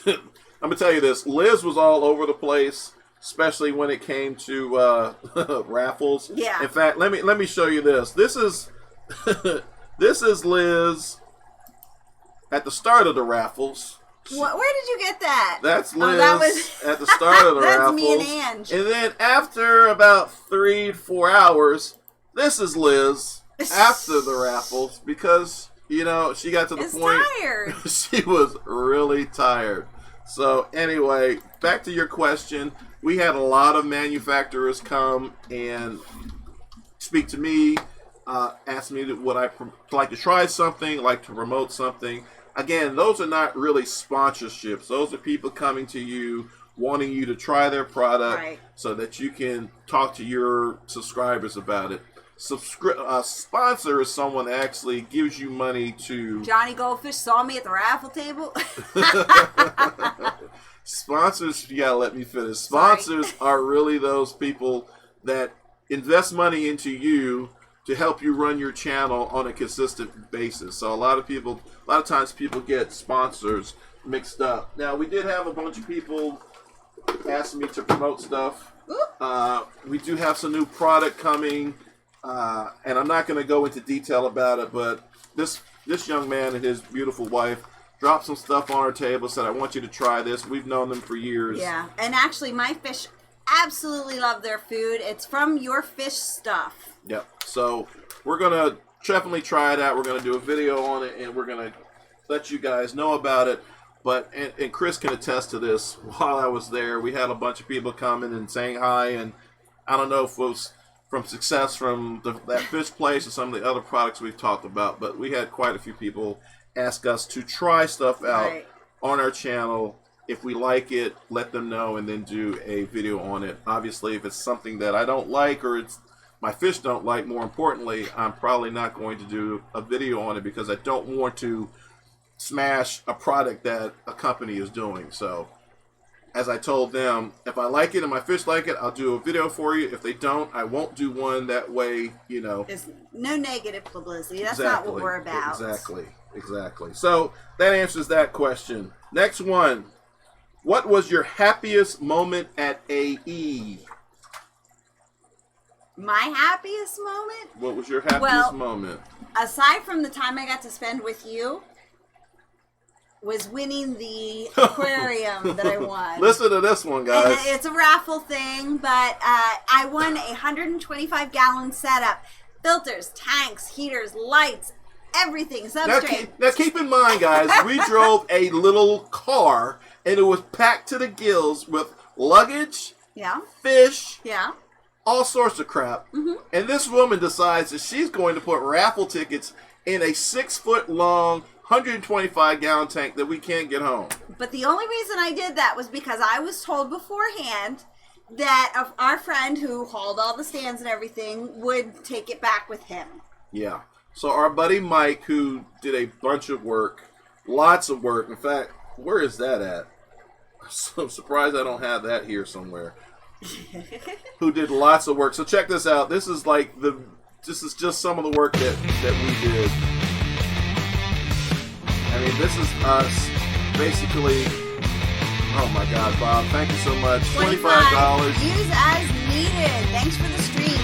I'm going to tell you this. Liz was all over the place, especially when it came to raffles. Yeah. In fact, let me show you this. This is this is Liz at the start of the raffles. Where did you get that? That's Liz at the start of the that's raffles. Me and Ange. And then after about 3 to 4 hours, this is Liz after the raffles because, she got to the point. Tired. She was really tired. So anyway, back to your question. We had a lot of manufacturers come and speak to me, ask me would I like to try something, like to promote something. Again, those are not really sponsorships. Those are people coming to you, wanting you to try their product so that you can talk to your subscribers about it. Sponsor is someone that actually gives you money to... Johnny Goldfish saw me at the raffle table. Sponsors, you gotta let me finish. Sponsors are really those people that invest money into you to help you run your channel on a consistent basis. So a lot of times people get sponsors mixed up. Now, we did have a bunch of people asking me to promote stuff. We do have some new product coming. And I'm not going to go into detail about it, but this young man and his beautiful wife dropped some stuff on our table, said, I want you to try this. We've known them for years. Yeah, and actually my fish absolutely love their food. It's from Your Fish Stuff. Yep. So we're going to definitely try it out. We're going to do a video on it, and we're going to let you guys know about it. But, and Chris can attest to this, while I was there, we had a bunch of people coming and saying hi, and I don't know if it was from success from that fish place or some of the other products we've talked about, but we had quite a few people ask us to try stuff out on our channel. If we like it, let them know and then do a video on it. Obviously, if it's something that I don't like or it's my fish don't like, more importantly, I'm probably not going to do a video on it because I don't want to smash a product that a company is doing. So as I told them, if I like it and my fish like it, I'll do a video for you. If they don't, I won't do one. That way, There's no negative publicity. That's not what we're about. Exactly. So that answers that question. Next one. What was your happiest moment at AE? My happiest moment? What was your happiest moment? Aside from the time I got to spend with you, was winning the aquarium that I won. Listen to this one, guys. And it's a raffle thing, but I won a 125-gallon setup. Filters, tanks, heaters, lights, everything, substrate. Now keep in mind, guys, we drove a little car, and it was packed to the gills with luggage, fish, all sorts of crap. And this woman decides that she's going to put raffle tickets in a 6-foot-long 125-gallon tank that we can't get home. But the only reason I did that was because I was told beforehand that our friend who hauled all the stands and everything would take it back with him. Yeah. So our buddy Mike, who did a bunch of work, lots of work. In fact, where is that at? I'm surprised I don't have that here somewhere. Who did lots of work. So check this out. This is just some of the work that we did. I mean, this is us basically. Oh my God, Bob! Thank you so much. $25. Use as needed. Thanks for the stream.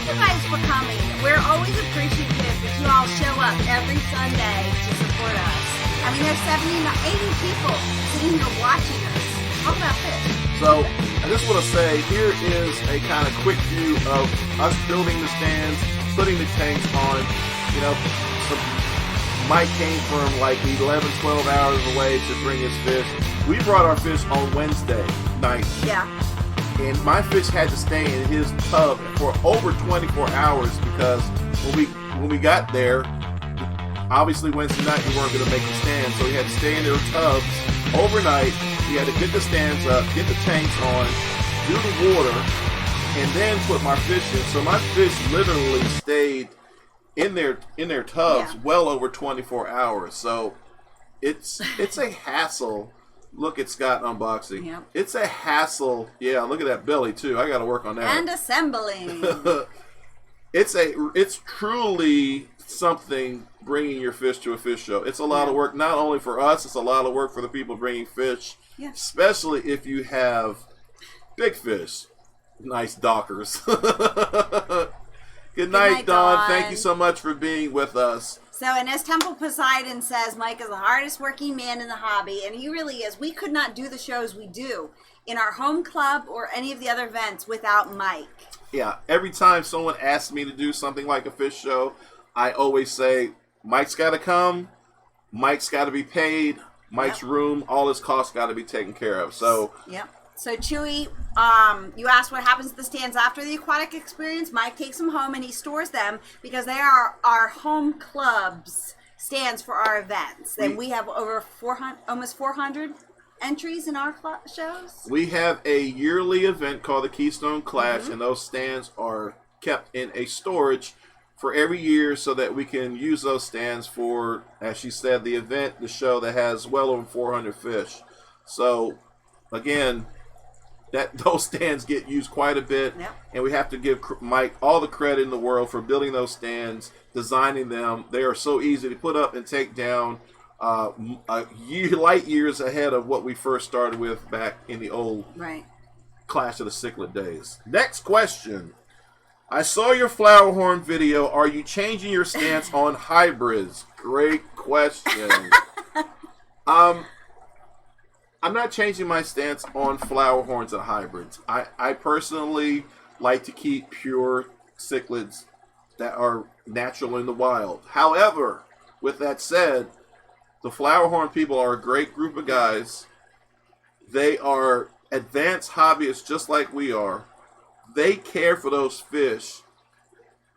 you guys for coming. We're always appreciative that you all show up every Sunday to support us. I mean, there's 70 to 80 people sitting here watching us. Talk about this. So I just want to say, here is a kind of quick view of us building the stands, putting the tanks on. You know, Mike came from like 11, 12 hours away to bring his fish. We brought our fish on Wednesday night. Yeah. And my fish had to stay in his tub for over 24 hours because when we got there, obviously Wednesday night we weren't going to make the stand, so we had to stay in their tubs overnight. We had to get the stands up, get the tanks on, do the water, and then put my fish in. So my fish literally stayed in their tubs well over 24 hours. So it's a hassle. Look at Scott unboxing. Yep. It's a hassle. Yeah, look at that belly too. I got to work on that. And assembling. It's truly something bringing your fish to a fish show. It's a lot of work, not only for us, it's a lot of work for the people bringing fish, especially if you have big fish. Nice dockers. Good night, Dawn. Thank you so much for being with us. So, and as Temple Poseidon says, Mike is the hardest working man in the hobby, and he really is. We could not do the shows we do in our home club or any of the other events without Mike. Yeah, every time someone asks me to do something like a fish show, I always say, Mike's got to come, Mike's got to be paid, Mike's room, all his costs got to be taken care of. So, So Chewy, you asked what happens to the stands after the aquatic experience. Mike takes them home and he stores them because they are our home club's stands for our events. And we have over 400, almost 400 entries in our shows. We have a yearly event called the Keystone Clash, and those stands are kept in a storage for every year so that we can use those stands for, as she said, the event, the show that has well over 400 fish. So, again, those stands get used quite a bit, and we have to give Mike all the credit in the world for building those stands, designing them. They are so easy to put up and take down, light years ahead of what we first started with back in the old Clash of the Cichlid days. Next question. I saw your flower horn video. Are you changing your stance on hybrids? Great question. I'm not changing my stance on flower horns and hybrids. I personally like to keep pure cichlids that are natural in the wild. However, with that said, the flower horn people are a great group of guys. They are advanced hobbyists just like we are. They care for those fish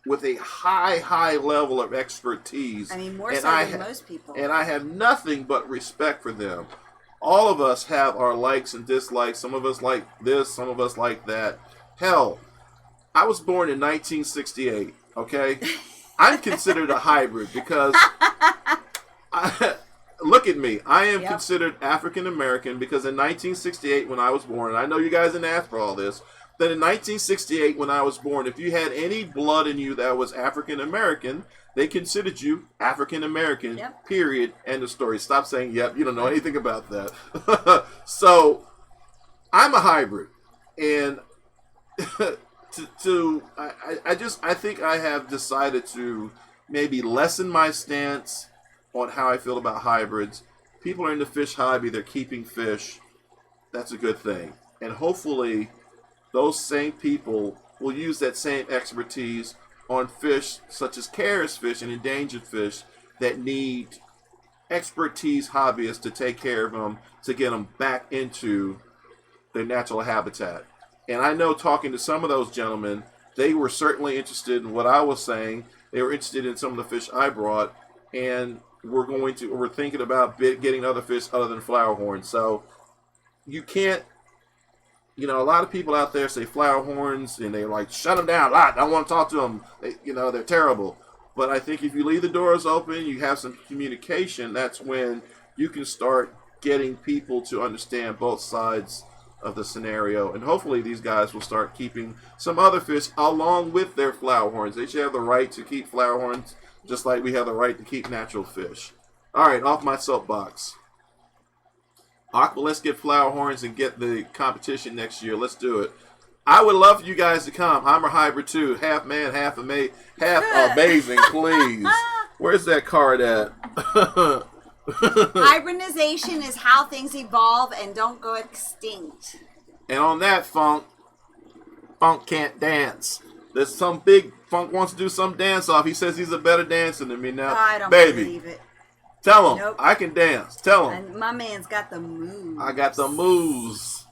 with a high level of expertise. I mean, more so than most people. And I have nothing but respect for them. All of us have our likes and dislikes. Some of us like this, some of us like that. Hell, I was born in 1968, okay? I'm considered a hybrid because, look at me. I am considered African American because in 1968 when I was born, and I know you guys didn't ask for all this, that in 1968 when I was born, if you had any blood in you that was African American, they considered you African American, period, end of story. Stop saying, yep, you don't know anything about that. So, I'm a hybrid. And I think I have decided to maybe lessen my stance on how I feel about hybrids. People are in the fish hobby, they're keeping fish. That's a good thing. And hopefully, those same people will use that same expertise on fish such as Karis fish and endangered fish that need expertise hobbyists to take care of them to get them back into their natural habitat. And I know talking to some of those gentlemen, they were certainly interested in what I was saying. They were interested in some of the fish I brought, and we're thinking about getting other fish other than flower horns. So you can't. You know, a lot of people out there say flower horns, and they're like, shut them down. I don't want to talk to them. They're terrible. But I think if you leave the doors open, you have some communication, that's when you can start getting people to understand both sides of the scenario. And hopefully these guys will start keeping some other fish along with their flower horns. They should have the right to keep flower horns just like we have the right to keep natural fish. All right, off my soapbox. Aqua, let's get flower horns and get the competition next year. Let's do it. I would love for you guys to come. I'm a hybrid too. Half man, half amazing, please. Where's that card at? Hybridization is how things evolve and don't go extinct. And on that, Funk can't dance. There's some big Funk wants to do some dance off. He says he's a better dancer than me now. I don't Baby, believe it. tell him Nope. I can dance. Tell him And my man's got the moves. I got the moves.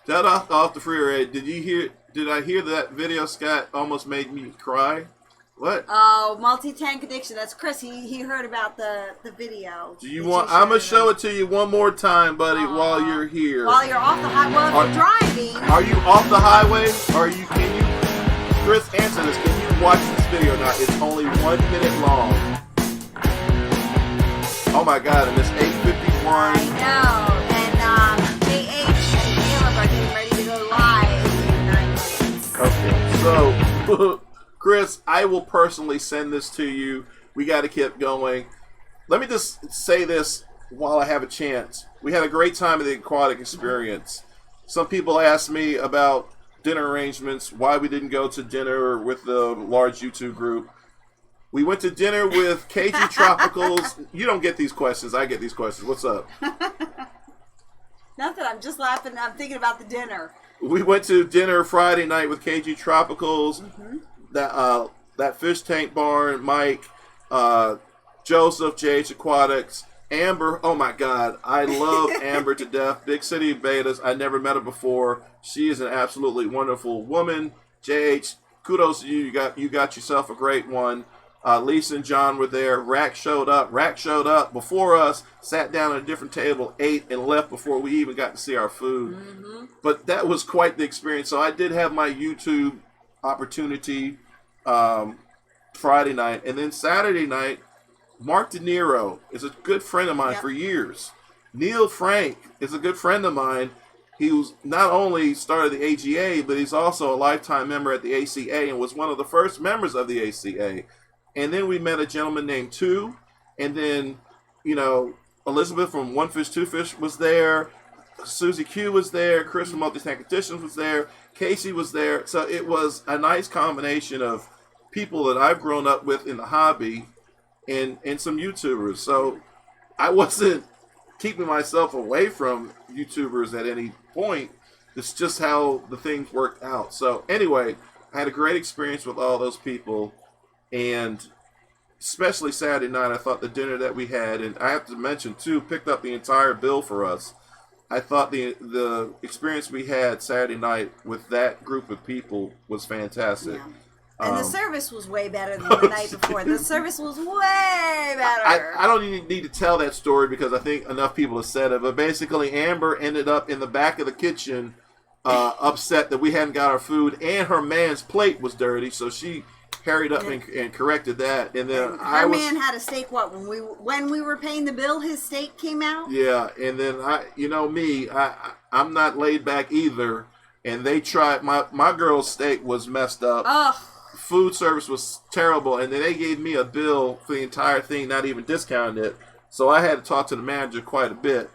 Shout out off the freeway. Did I hear that video? Scott almost made me cry. What? Oh, multi-tank addiction. That's Chris. He heard about the video. Do you want? I'm gonna show it to you one more time, buddy, while you're here. While you're off the highway, well, if you're driving. Are you off the highway? Can you, Chris, answer this? Can you watch this video or not? It's only 1 minute long. Oh my God! And it's 8:51. I know. And KH and Caleb are getting ready to go live in 9 minutes. Okay, so Chris, I will personally send this to you. We got to keep going. Let me just say this while I have a chance. We had a great time at the Aquatic Experience. Some people asked me about dinner arrangements, why we didn't go to dinner with the large YouTube group. We went to dinner with KG Tropicals. You don't get these questions. I get these questions. What's up? Nothing. I'm just laughing. I'm thinking about the dinner. We went to dinner Friday night with KG Tropicals. Mm-hmm. That fish tank barn, Mike, Joseph, JH Aquatics, Amber. Oh my God, I love Amber to death. Big City Betas. I never met her before. She is an absolutely wonderful woman. JH, kudos to you. You got yourself a great one. Lisa and John were there. Rack showed up. Rack showed up before us, sat down at a different table, ate, and left before we even got to see our food. Mm-hmm. But that was quite the experience. So I did have my YouTube opportunity Friday night, and then Saturday night, Mark De Niro is a good friend of mine for years. Neil Frank is a good friend of mine. He was not only started the AGA, but he's also a lifetime member at the ACA and was one of the first members of the ACA. And then we met a gentleman named Two, and then, Elizabeth from One Fish, Two Fish was there. Susie Q was there. Chris from Multi-Tank Editions was there. Casey was there. So it was a nice combination of people that I've grown up with in the hobby and some YouTubers. So I wasn't keeping myself away from YouTubers at any point. It's just how the things worked out. So anyway, I had a great experience with all those people, and especially Saturday night, I thought the dinner that we had, and I have to mention too, picked up the entire bill for us. I thought the experience we had Saturday night with that group of people was fantastic. Yeah. And the service was way better than the night before. The service was way better. I don't even need to tell that story because I think enough people have said it. But basically, Amber ended up in the back of the kitchen upset that we hadn't got our food, and her man's plate was dirty, so she hurried up and corrected that. And then our man had a steak. What, when we were paying the bill, his steak came out. Yeah, and then I'm not laid back either. And they tried my girl's steak was messed up. Ugh. Food service was terrible, and then they gave me a bill for the entire thing, not even discounted it. So I had to talk to the manager quite a bit,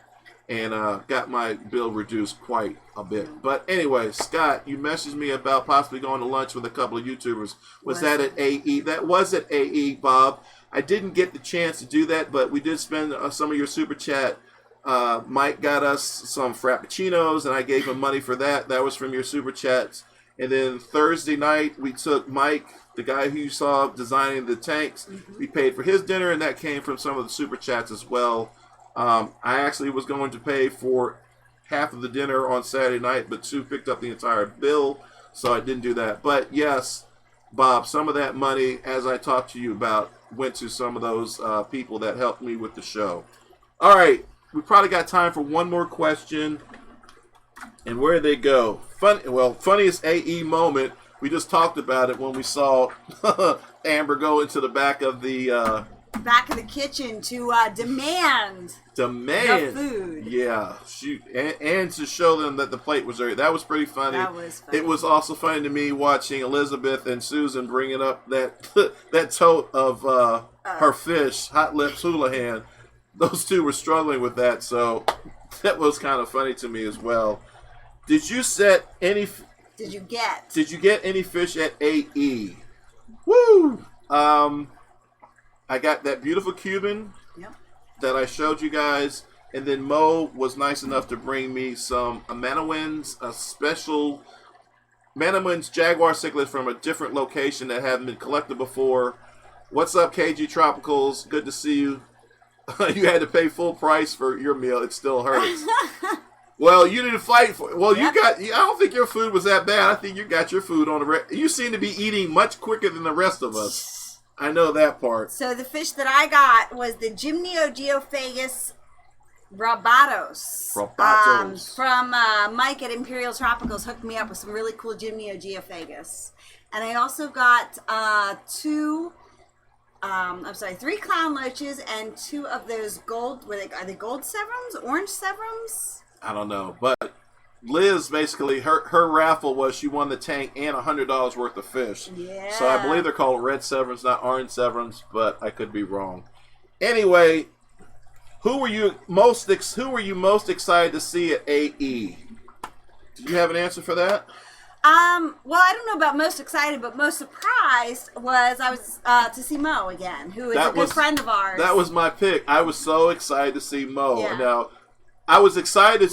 and got my bill reduced quite a bit. But anyway, Scott, you messaged me about possibly going to lunch with a couple of YouTubers. Was that at AE? That was at AE, Bob. I didn't get the chance to do that, but we did spend some of your super chat. Mike got us some Frappuccinos, and I gave him money for that. That was from your super chats. And then Thursday night, we took Mike, the guy who you saw designing the tanks. Mm-hmm. We paid for his dinner, and that came from some of the super chats as well. I actually was going to pay for half of the dinner on Saturday night, but Sue picked up the entire bill, so I didn't do that. But yes, Bob, some of that money, as I talked to you about, went to some of those people that helped me with the show. All right, we probably got time for one more question. And where did they go? Funniest AE moment. We just talked about it when we saw Amber go into the back of the kitchen to demand the food. Yeah, shoot, and to show them that the plate was there. That was pretty funny. That was funny. It was also funny to me watching Elizabeth and Susan bringing up that that tote of her fish, Hot Lips Houlihan. Those two were struggling with that, so that was kind of funny to me as well. Did you set any? Did you get? Did you get any fish at AE? Woo! I got that beautiful Cuban that I showed you guys, and then Mo was nice enough to bring me some Manawins, a special Manawins Jaguar cichlids from a different location that haven't been collected before. What's up, KG Tropicals? Good to see you. You had to pay full price for your meal. It still hurts. Well, you didn't fight for it. Well, you got. I don't think your food was that bad. I think you got your food on the. You seem to be eating much quicker than the rest of us. I know that part. So the fish that I got was the Gymnogeophagus Robatos. From Mike at Imperial Tropicals hooked me up with some really cool Gymnogeophagus. And I also got 3 clown loaches and 2 of those gold, are they gold severums? Orange severums? I don't know. But Liz, basically, her raffle was she won the tank and $100 worth of fish. Yeah. So I believe they're called red severums, not orange severums, but I could be wrong. Anyway, who were you most excited to see at AE? Do you have an answer for that? Well, I don't know about most excited, but most surprised was I was to see Mo again, who is a good friend of ours. That was my pick. I was so excited to see Mo. Yeah. Now, I was excited.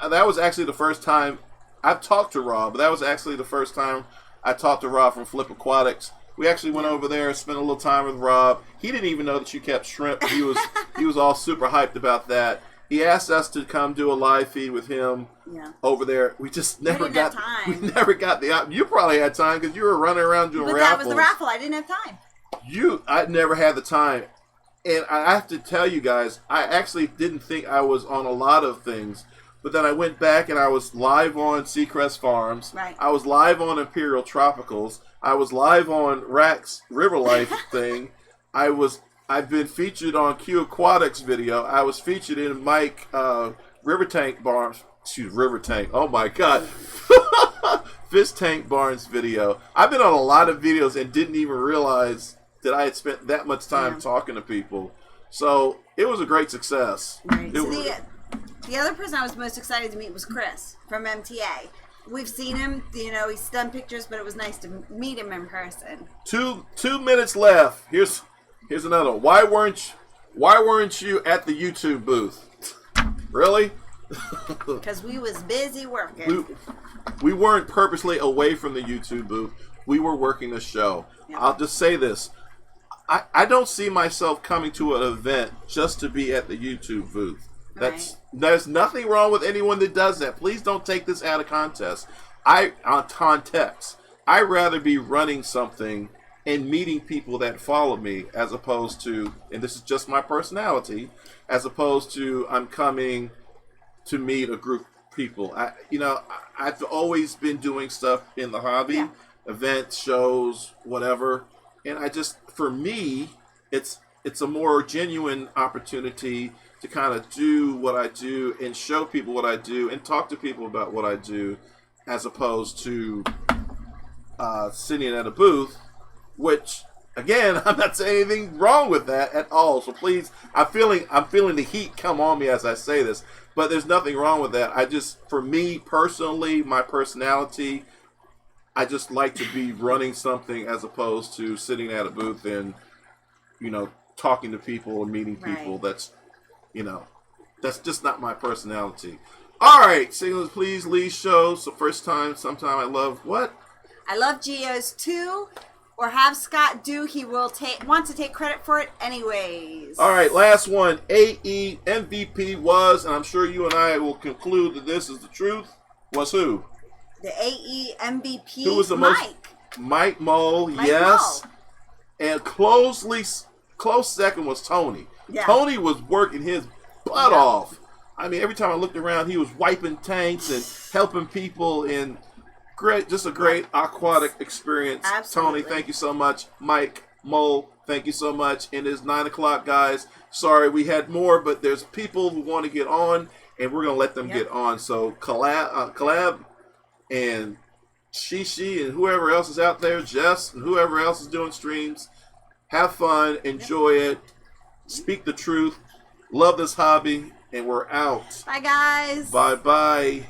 That was actually the first time I've talked to Rob, but that was actually the first time I talked to Rob from Flip Aquatics. We actually went over there, spent a little time with Rob. He didn't even know that you kept shrimp. He was all super hyped about that. He asked us to come do a live feed with him over there. We just never got time. We never got the option. You probably had time because you were running around doing raffles. But that was the raffle. I didn't have time. I never had the time. And I have to tell you guys, I actually didn't think I was on a lot of things. But then I went back and I was live on Seacrest Farms. Right. I was live on Imperial Tropicals. I was live on Rack's River Life thing. I've been featured on Q Aquatics video. I was featured in Mike River Tank Barnes. Excuse River Tank. Oh my God. Fish Tank Barnes video. I've been on a lot of videos and didn't even realize that I had spent that much time talking to people. So it was a great success. Right. The other person I was most excited to meet was Chris from MTA. We've seen him, he's done pictures, but it was nice to meet him in person. 2 minutes left. Here's another. Why weren't you at the YouTube booth? Really? Because we was busy working. We weren't purposely away from the YouTube booth. We were working the show. Yeah. I'll just say this. I don't see myself coming to an event just to be at the YouTube booth. There's nothing wrong with anyone that does that. Please don't take this out of context. Context. I'd rather be running something and meeting people that follow me as opposed to, and this is just my personality, as opposed to I'm coming to meet a group of people. I've always been doing stuff in the hobby, events, shows, whatever. And for me, it's a more genuine opportunity to kind of do what I do and show people what I do and talk to people about what I do, as opposed to sitting at a booth, which again, I'm not saying anything wrong with that at all. So please, I'm feeling the heat come on me as I say this, but there's nothing wrong with that. For me personally, my personality, I just like to be running something as opposed to sitting at a booth and, talking to people and meeting people. Right. That's just not my personality. All right, Signals Please Lee show. So first time, sometime I love what? I love Geo's too, or have Scott do. He will want to take credit for it anyways. All right, last one. AE MVP was, and I'm sure you and I will conclude that this is the truth, was who? The AE MVP, who was the Mike Mole, yes. Mole. And close second was Tony. Yeah. Tony was working his butt off. I mean, every time I looked around, he was wiping tanks and helping people. And just a great aquatic experience. Absolutely. Tony, thank you so much. Mike Mole, thank you so much. And it's 9 o'clock, guys. Sorry, we had more, but there's people who want to get on, and we're going to let them get on. So collab and Shishi and whoever else is out there, Jess and whoever else is doing streams, have fun, enjoy it, speak the truth, love this hobby, and we're out. Bye, guys. Bye-bye.